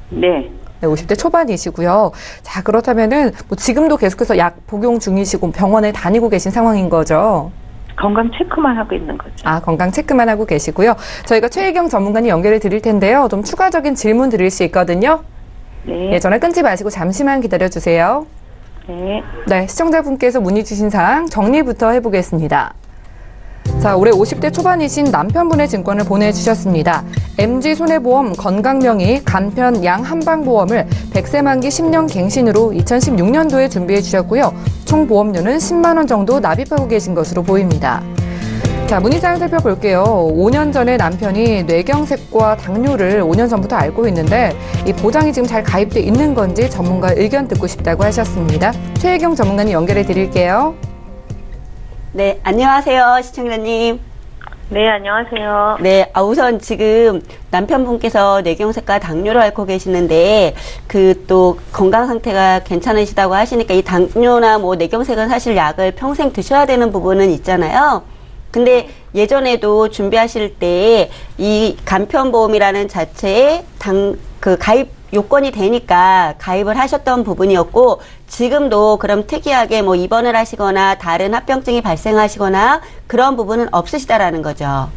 네. 네, 50대 초반이시고요. 자, 그렇다면은 뭐 지금도 계속해서 약 복용 중이시고 병원에 다니고 계신 상황인 거죠? 건강 체크만 하고 있는 거죠. 아, 건강 체크만 하고 계시고요. 저희가 최혜경 전문가님 연결해 드릴 텐데요. 좀 추가적인 질문 드릴 수 있거든요. 네. 예, 전화 끊지 마시고 잠시만 기다려 주세요. 네. 네, 시청자분께서 문의 주신 사항 정리부터 해보겠습니다. 자, 올해 50대 초반이신 남편분의 증권을 보내주셨습니다. MG손해보험 건강명의 간편 양한방보험을 100세 만기 10년 갱신으로 2016년도에 준비해 주셨고요. 총 보험료는 10만 원 정도 납입하고 계신 것으로 보입니다. 자, 문의사항 살펴볼게요. 5년 전에 남편이 뇌경색과 당뇨를 5년 전부터 앓고 있는데 이 보장이 지금 잘 가입돼 있는 건지 전문가 의견 듣고 싶다고 하셨습니다. 최혜경 전문가님 연결해 드릴게요. 네, 안녕하세요, 시청자님. 네, 안녕하세요. 네, 우선 지금 남편분께서 뇌경색과 당뇨를 앓고 계시는데 그 또 건강 상태가 괜찮으시다고 하시니까 이 당뇨나 뭐 뇌경색은 사실 약을 평생 드셔야 되는 부분은 있잖아요. 근데 예전에도 준비하실 때 이 간편보험이라는 자체에 가입 요건이 되니까 가입을 하셨던 부분이었고, 지금도 그럼 특이하게 뭐 입원을 하시거나 다른 합병증이 발생하시거나 그런 부분은 없으시다라는 거죠.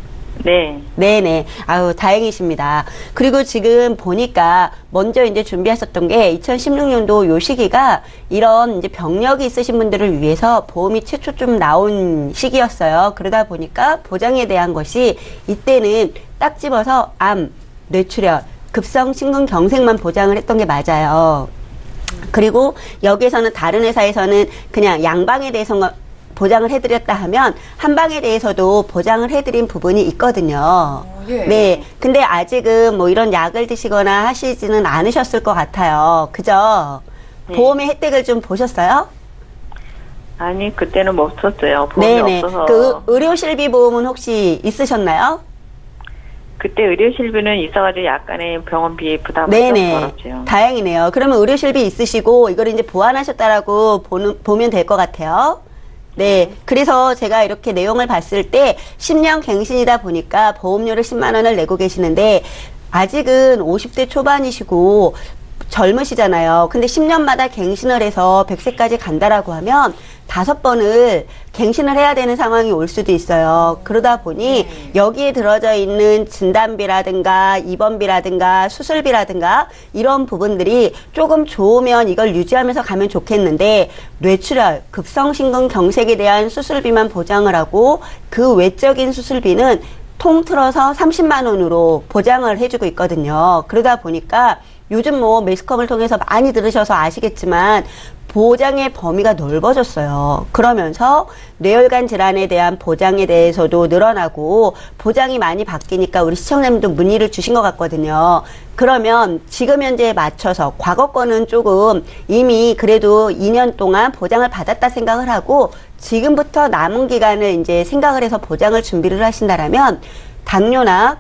네. 네네. 아유, 다행이십니다. 그리고 지금 보니까 먼저 이제 준비하셨던 게 2016년도 요 시기가 이런 이제 병력이 있으신 분들을 위해서 보험이 최초 좀 나온 시기였어요. 그러다 보니까 보장에 대한 것이 이때는 딱 집어서 암, 뇌출혈, 급성 심근경색만 보장을 했던 게 맞아요. 그리고 여기에서는 다른 회사에서는 그냥 양방에 대해서 보장을 해드렸다 하면 한방에 대해서도 보장을 해드린 부분이 있거든요. 예. 네. 근데 아직은 뭐 이런 약을 드시거나 하시지는 않으셨을 것 같아요. 그죠? 네. 보험의 혜택을 좀 보셨어요? 아니, 그때는 못 썼어요. 보험이 네네. 없어서. 그 의료실비보험은 혹시 있으셨나요? 그때 의료실비는 있어가지고 약간의 병원비 부담을 네네. 좀 덜었죠. 다행이네요. 그러면 의료실비 있으시고 이걸 이제 보완하셨다라고 보면 될 것 같아요. 네. 그래서 제가 이렇게 내용을 봤을 때 10년 갱신이다 보니까 보험료를 10만 원을 내고 계시는데 아직은 50대 초반이시고 젊으시잖아요. 근데 10년마다 갱신을 해서 100세까지 간다라고 하면 5번을 갱신을 해야 되는 상황이 올 수도 있어요. 그러다 보니 여기에 들어져 있는 진단비라든가 입원비라든가 수술비라든가 이런 부분들이 조금 좋으면 이걸 유지하면서 가면 좋겠는데 뇌출혈, 급성심근경색에 대한 수술비만 보장을 하고 그 외적인 수술비는 통틀어서 30만 원으로 보장을 해주고 있거든요. 그러다 보니까 요즘 뭐 매스컴을 통해서 많이 들으셔서 아시겠지만 보장의 범위가 넓어졌어요. 그러면서 뇌혈관 질환에 대한 보장에 대해서도 늘어나고 보장이 많이 바뀌니까 우리 시청자님도 문의를 주신 것 같거든요. 그러면 지금 현재에 맞춰서 과거 거는 조금 이미 그래도 2년 동안 보장을 받았다 생각을 하고 지금부터 남은 기간을 이제 생각을 해서 보장을 준비를 하신다라면 당뇨나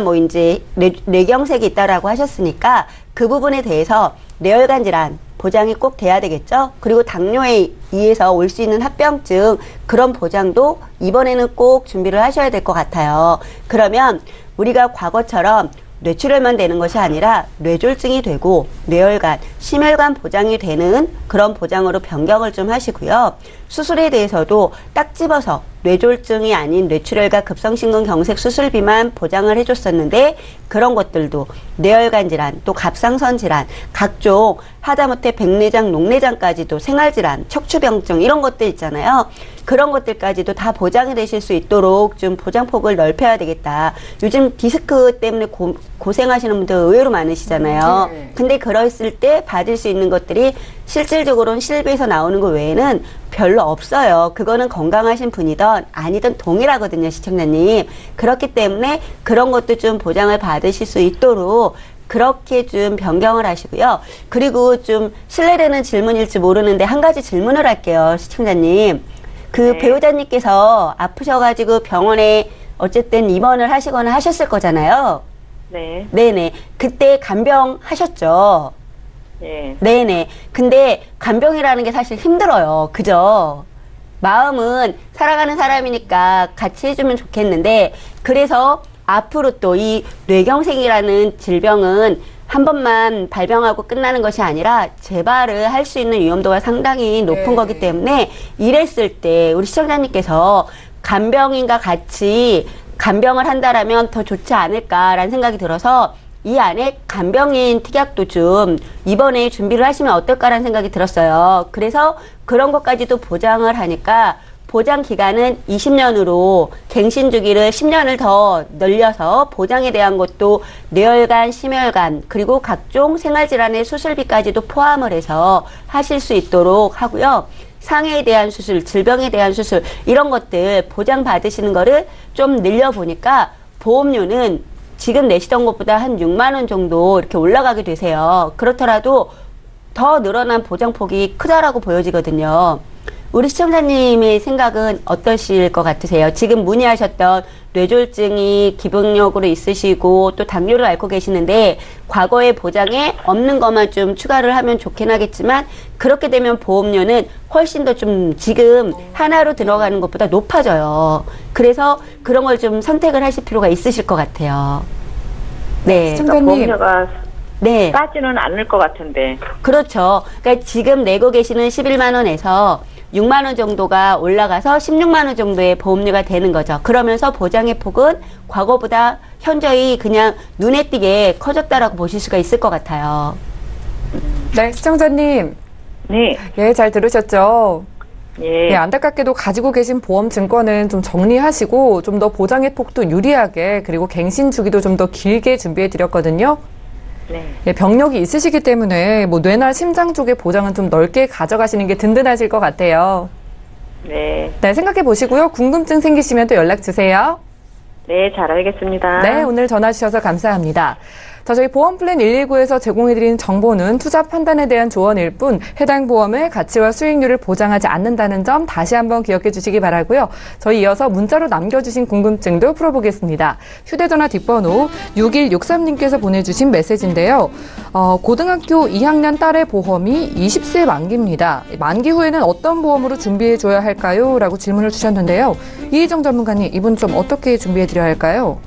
뭐 이제 뇌경색이 있다라고 하셨으니까 그 부분에 대해서 뇌혈관 질환 보장이 꼭 돼야 되겠죠. 그리고 당뇨에 의해서 올 수 있는 합병증 그런 보장도 이번에는 꼭 준비를 하셔야 될 것 같아요. 그러면 우리가 과거처럼 뇌출혈만 되는 것이 아니라 뇌졸중이 되고 뇌혈관, 심혈관 보장이 되는 그런 보장으로 변경을 좀 하시고요. 수술에 대해서도 딱 집어서 뇌졸중이 아닌 뇌출혈과 급성심근경색 수술비만 보장을 해줬었는데 그런 것들도 뇌혈관 질환, 또 갑상선 질환, 각종 하다못해 백내장, 녹내장까지도 생활질환, 척추병증 이런 것들 있잖아요. 그런 것들까지도 다 보장이 되실 수 있도록 좀 보장폭을 넓혀야 되겠다. 요즘 디스크 때문에 고생하시는 분들 의외로 많으시잖아요. 근데 그랬을 때 받을 수 있는 것들이 실질적으로는 실비에서 나오는 것 외에는 별로 없어요. 그거는 건강하신 분이든 아니든 동일하거든요, 시청자님. 그렇기 때문에 그런 것도 좀 보장을 받으실 수 있도록 그렇게 좀 변경을 하시고요. 그리고 좀 실례되는 질문일지 모르는데 한 가지 질문을 할게요, 시청자님. 그 배우자님께서 아프셔가지고 병원에 어쨌든 입원을 하시거나 하셨을 거잖아요. 네. 네네. 그때 간병 하셨죠? 네. 네네. 근데 간병이라는 게 사실 힘들어요. 그죠? 마음은 살아가는 사람이니까 같이 해주면 좋겠는데, 그래서 앞으로 또 이 뇌경색이라는 질병은 한 번만 발병하고 끝나는 것이 아니라 재발을 할 수 있는 위험도가 상당히 높은 거기 때문에 이랬을 때 우리 시청자님께서 간병인과 같이 간병을 한다라면 더 좋지 않을까라는 생각이 들어서 이 안에 간병인 특약도 좀 이번에 준비를 하시면 어떨까라는 생각이 들었어요. 그래서 그런 것까지도 보장을 하니까 보장 기간은 20년으로 갱신 주기를 10년을 더 늘려서 보장에 대한 것도 뇌혈관, 심혈관 그리고 각종 생활질환의 수술비까지도 포함을 해서 하실 수 있도록 하고요. 상해에 대한 수술, 질병에 대한 수술 이런 것들 보장 받으시는 거를 좀 늘려보니까 보험료는 지금 내시던 것보다 한 6만 원 정도 이렇게 올라가게 되세요. 그렇더라도 더 늘어난 보장폭이 크다라고 보여지거든요. 우리 시청자님의 생각은 어떠실 것 같으세요? 지금 문의하셨던 뇌졸중이 기본적으로 있으시고 또 당뇨를 앓고 계시는데 과거의 보장에 없는 것만 좀 추가를 하면 좋긴 하겠지만 그렇게 되면 보험료는 훨씬 더 좀 지금 하나로 들어가는 것보다 높아져요. 그래서 그런 걸 좀 선택을 하실 필요가 있으실 것 같아요. 네. 그러니까 보험료가 네. 싸지는 않을 것 같은데. 그렇죠. 그러니까 지금 내고 계시는 11만 원에서 6만 원 정도가 올라가서 16만 원 정도의 보험료가 되는 거죠. 그러면서 보장의 폭은 과거보다 현저히 그냥 눈에 띄게 커졌다라고 보실 수가 있을 것 같아요. 네, 시청자님. 네. 예, 잘 들으셨죠? 예. 예, 안타깝게도 가지고 계신 보험 증권은 좀 정리하시고 좀 더 보장의 폭도 유리하게 그리고 갱신 주기도 좀 더 길게 준비해 드렸거든요. 네. 예, 병력이 있으시기 때문에 뭐 뇌나 심장 쪽의 보장은 좀 넓게 가져가시는 게 든든하실 것 같아요. 네. 네, 생각해 보시고요. 궁금증 생기시면 또 연락 주세요. 네, 잘 알겠습니다. 네, 오늘 전화 주셔서 감사합니다. 자, 저희 보험 플랜 119에서 제공해드리는 정보는 투자 판단에 대한 조언일 뿐 해당 보험의 가치와 수익률을 보장하지 않는다는 점 다시 한번 기억해 주시기 바라고요. 저희 이어서 문자로 남겨주신 궁금증도 풀어보겠습니다. 휴대전화 뒷번호 6163님께서 보내주신 메시지인데요. 고등학교 2학년 딸의 보험이 20세 만기입니다. 만기 후에는 어떤 보험으로 준비해줘야 할까요? 라고 질문을 주셨는데요. 이희정 전문가님, 이분 좀 어떻게 준비해드려야 할까요?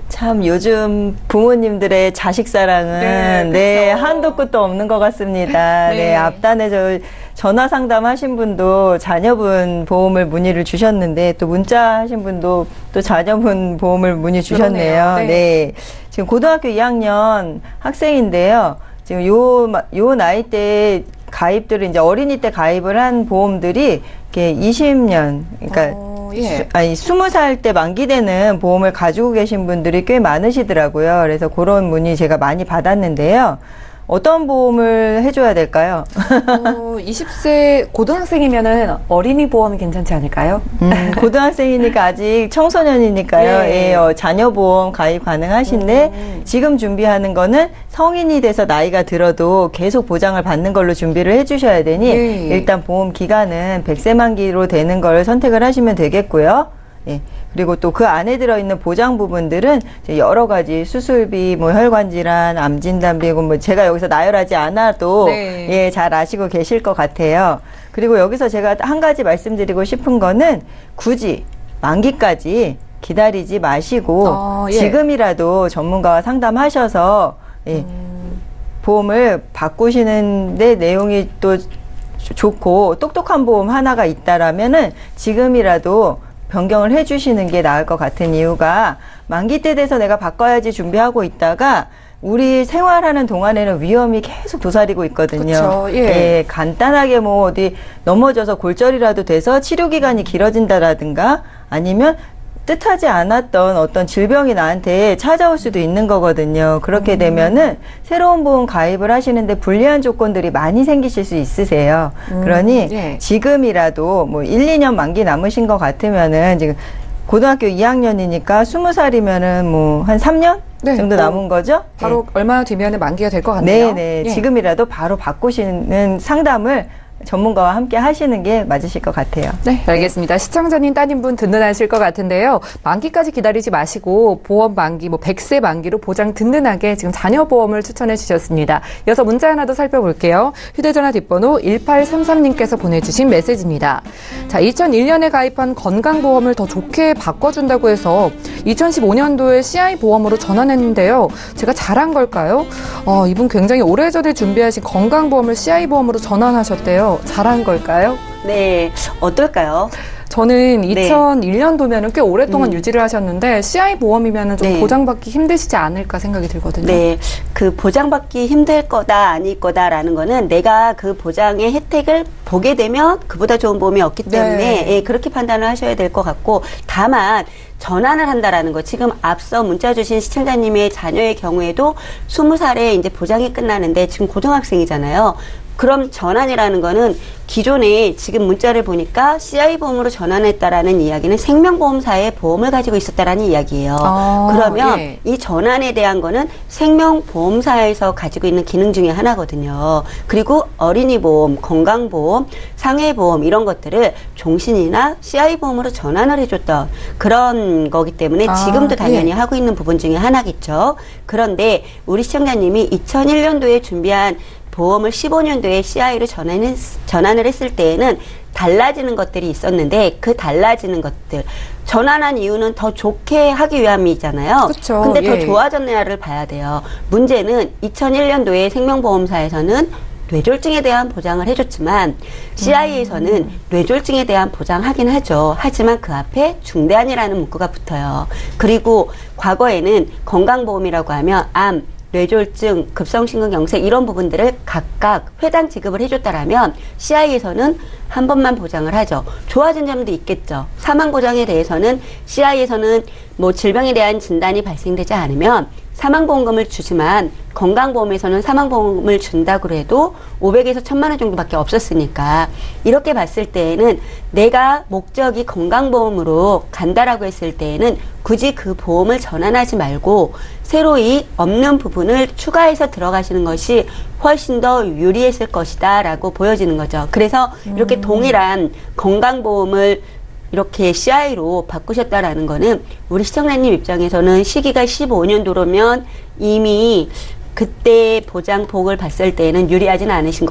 참 요즘 부모님들의 자식 사랑은 한도 끝도 없는 것 같습니다. 네, 앞단에 전화 상담하신 분도 자녀분 보험을 문의를 주셨는데 또 문자 하신 분도 또 자녀분 보험을 문의 주셨네요. 네. 지금 고등학교 2학년 학생인데요. 지금 요 나이 때 가입들을 이제 어린이 때 가입을 한 보험들이 이렇게 20년, 그러니까 20살 때 만기되는 보험을 가지고 계신 분들이 꽤 많으시더라고요. 그래서 그런 문의 제가 많이 받았는데요. 어떤 보험을 해줘야 될까요? 20세 고등학생이면은 어린이 보험이 괜찮지 않을까요? 고등학생이니까 아직 청소년이니까요. 자녀 보험 가입 가능하신데 지금 준비하는 거는 성인이 돼서 나이가 들어도 계속 보장을 받는 걸로 준비를 해주셔야 되니 일단 보험 기간은 100세 만기로 되는 걸 선택을 하시면 되겠고요. 그리고 또 그 안에 들어있는 보장 부분들은 여러 가지 수술비, 혈관질환, 암진단비, 제가 여기서 나열하지 않아도 잘 아시고 계실 것 같아요. 그리고 여기서 제가 한 가지 말씀드리고 싶은 거는 굳이 만기까지 기다리지 마시고 지금이라도 전문가와 상담하셔서 보험을 바꾸시는데 내용이 또 좋고 똑똑한 보험 하나가 있다라면은 지금이라도 변경을 해주시는 게 나을 것 같은 이유가 만기 때 돼서 내가 바꿔야지 준비하고 있다가 우리 생활하는 동안에는 위험이 계속 도사리고 있거든요. 간단하게 어디 넘어져서 골절이라도 돼서 치료 기간이 길어진다라든가 아니면 뜻하지 않았던 어떤 질병이 나한테 찾아올 수도 있는 거거든요. 그렇게 되면은 새로운 보험 가입을 하시는데 불리한 조건들이 많이 생기실 수 있으세요. 그러니 지금이라도 1, 2년 만기 남으신 것 같으면은 지금 고등학교 2학년이니까 20살이면은 한 3년 정도 남은 거죠? 바로 얼마 뒤면은 만기가 될 것 같네요. 지금이라도 바로 바꾸시는 상담을 전문가와 함께 하시는 게 맞으실 것 같아요. 네, 알겠습니다. 시청자님 따님분 든든하실 것 같은데요. 만기까지 기다리지 마시고 보험 만기, 100세 만기로 보장 든든하게 지금 자녀 보험을 추천해 주셨습니다. 이어서 문자 하나 더 살펴볼게요. 휴대전화 뒷번호 1833님께서 보내주신 메시지입니다. 자, 2001년에 가입한 건강보험을 더 좋게 바꿔준다고 해서 2015년도에 CI 보험으로 전환했는데요. 제가 잘한 걸까요? 이분 굉장히 오래전에 준비하신 건강보험을 CI 보험으로 전환하셨대요. 잘한 걸까요? 네, 어떨까요? 저는 2001년도면은 꽤 오랫동안 유지를 하셨는데 CI 보험이면은 좀 보장받기 힘드시지 않을까 생각이 들거든요. 네, 그 보장받기 힘들 거다 아닐 거다라는 거는 내가 그 보장의 혜택을 보게 되면 그보다 좋은 보험이 없기 때문에 그렇게 판단을 하셔야 될 것 같고, 다만 전환을 한다라는 거, 지금 앞서 문자 주신 시청자님의 자녀의 경우에도 20살에 이제 보장이 끝나는데 지금 고등학생이잖아요. 그럼 전환이라는 거는 기존에 지금 문자를 보니까 CI 보험으로 전환했다라는 이야기는 생명보험사의 보험을 가지고 있었다라는 이야기예요. 그러면 이 전환에 대한 거는 생명보험사에서 가지고 있는 기능 중에 하나거든요. 그리고 어린이보험, 건강보험, 상해보험 이런 것들을 종신이나 CI 보험으로 전환을 해줬던 그런 거기 때문에 지금도 당연히 하고 있는 부분 중에 하나겠죠. 그런데 우리 시청자님이 2001년도에 준비한 보험을 15년도에 CI로 전환을 했을 때에는 달라지는 것들이 있었는데 그 달라지는 것들 전환한 이유는 더 좋게 하기 위함이잖아요. 그쵸, 근데 더 좋아졌냐를 봐야 돼요. 문제는 2001년도에 생명보험사에서는 뇌졸중에 대한 보장을 해줬지만 CI에서는 뇌졸중에 대한 보장하긴 하죠. 하지만 그 앞에 중대한이라는 문구가 붙어요. 그리고 과거에는 건강보험이라고 하면 암, 뇌졸중, 급성심근경색 이런 부분들을 각각 회당 지급을 해줬다라면 CI에서는 한 번만 보장을 하죠. 좋아진 점도 있겠죠. 사망보장에 대해서는 CI에서는 질병에 대한 진단이 발생되지 않으면 사망보험금을 주지만 건강보험에서는 사망보험을 준다고 해도 500에서 1000만 원 정도밖에 없었으니까 이렇게 봤을 때에는 내가 목적이 건강보험으로 간다라고 했을 때에는 굳이 그 보험을 전환하지 말고 새로이 없는 부분을 추가해서 들어가시는 것이 훨씬 더 유리했을 것이다 라고 보여지는 거죠. 그래서 이렇게 동일한 건강보험을 이렇게 CI로 바꾸셨다라는 거는 우리 시청자님 입장에서는 시기가 15년도로면 이미 그때 보장폭을 봤을 때는 유리하지는 않으신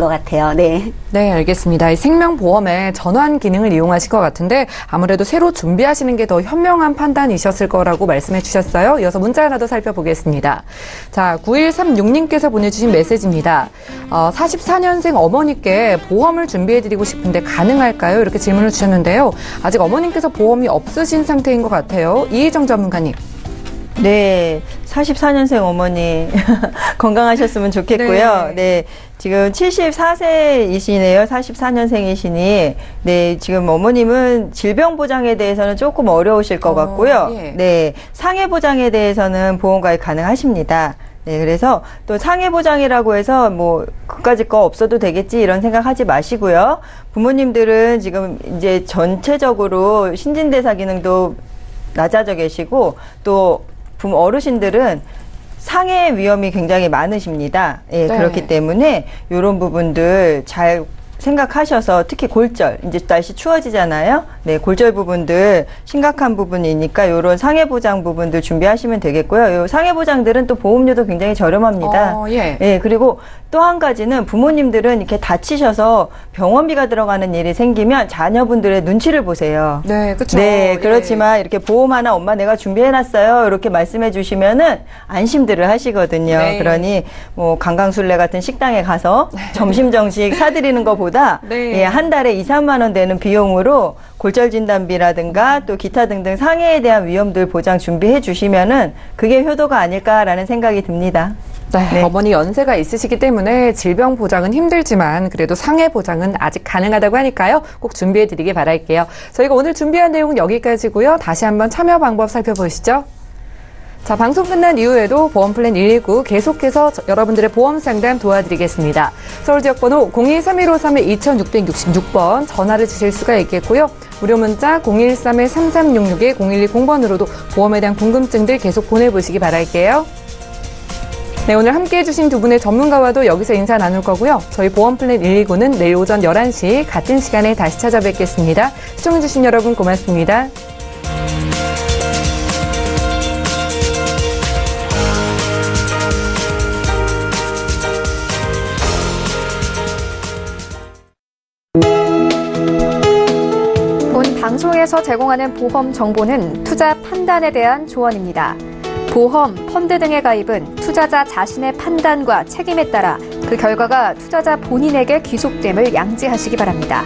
것 같아요. 네. 네, 알겠습니다. 이 생명보험의 전환 기능을 이용하실 것 같은데 아무래도 새로 준비하시는 게 더 현명한 판단이셨을 거라고 말씀해 주셨어요. 이어서 문자 하나 더 살펴보겠습니다. 자, 9136님께서 보내주신 메시지입니다. 44년생 어머니께 보험을 준비해드리고 싶은데 가능할까요? 이렇게 질문을 주셨는데요. 아직 어머님께서 보험이 없으신 상태인 것 같아요. 이혜정 전문가님. 네, 44년생 어머니 건강하셨으면 좋겠고요. 네, 지금 74세이시네요. 44년생이시니. 네, 지금 어머님은 질병 보장에 대해서는 조금 어려우실 것 같고요. 예. 네, 상해 보장에 대해서는 보험 가입 가능하십니다. 네, 그래서 또 상해 보장이라고 해서 뭐 그까짓 거 없어도 되겠지 이런 생각하지 마시고요. 부모님들은 지금 이제 전체적으로 신진대사 기능도 낮아져 계시고 또 어르신들은 상해 위험이 굉장히 많으십니다. 예, 네. 그렇기 때문에 이런 부분들 잘 생각하셔서 특히 골절, 이제 날씨 추워지잖아요. 네, 골절 부분들 심각한 부분이니까 이런 상해 보장 부분들 준비하시면 되겠고요. 이 상해 보장들은 또 보험료도 굉장히 저렴합니다. 예. 예, 그리고 또 한 가지는 부모님들은 이렇게 다치셔서 병원비가 들어가는 일이 생기면 자녀분들의 눈치를 보세요. 네, 그렇죠. 네, 그렇지만 이렇게 보험 하나 엄마 내가 준비해놨어요. 이렇게 말씀해 주시면은 안심들을 하시거든요. 네. 그러니 뭐 강강술래 같은 식당에 가서 점심 정식 사드리는 것보다 네. 예, 한 달에 2, 3만 원 되는 비용으로 골절 진단비라든가 또 기타 등등 상해에 대한 위험들 보장 준비해 주시면은 그게 효도가 아닐까라는 생각이 듭니다. 네, 어머니 연세가 있으시기 때문에 질병 보장은 힘들지만 그래도 상해 보장은 아직 가능하다고 하니까요. 꼭 준비해드리길 바랄게요. 저희가 오늘 준비한 내용은 여기까지고요. 다시 한번 참여 방법 살펴보시죠. 자, 방송 끝난 이후에도 보험플랜 119 계속해서 여러분들의 보험 상담 도와드리겠습니다. 서울지역번호 023-153-2666번 전화를 주실 수가 있겠고요. 무료 문자 013-3366-0110번으로도 보험에 대한 궁금증들 계속 보내보시기 바랄게요. 네, 오늘 함께해 주신 두 분의 전문가와도 여기서 인사 나눌 거고요. 저희 보험플랜 119는 내일 오전 11시 같은 시간에 다시 찾아뵙겠습니다. 시청해 주신 여러분 고맙습니다. 본 방송에서 제공하는 보험 정보는 투자 판단에 대한 조언입니다. 보험, 펀드 등의 가입은 투자자 자신의 판단과 책임에 따라 그 결과가 투자자 본인에게 귀속됨을 양지하시기 바랍니다.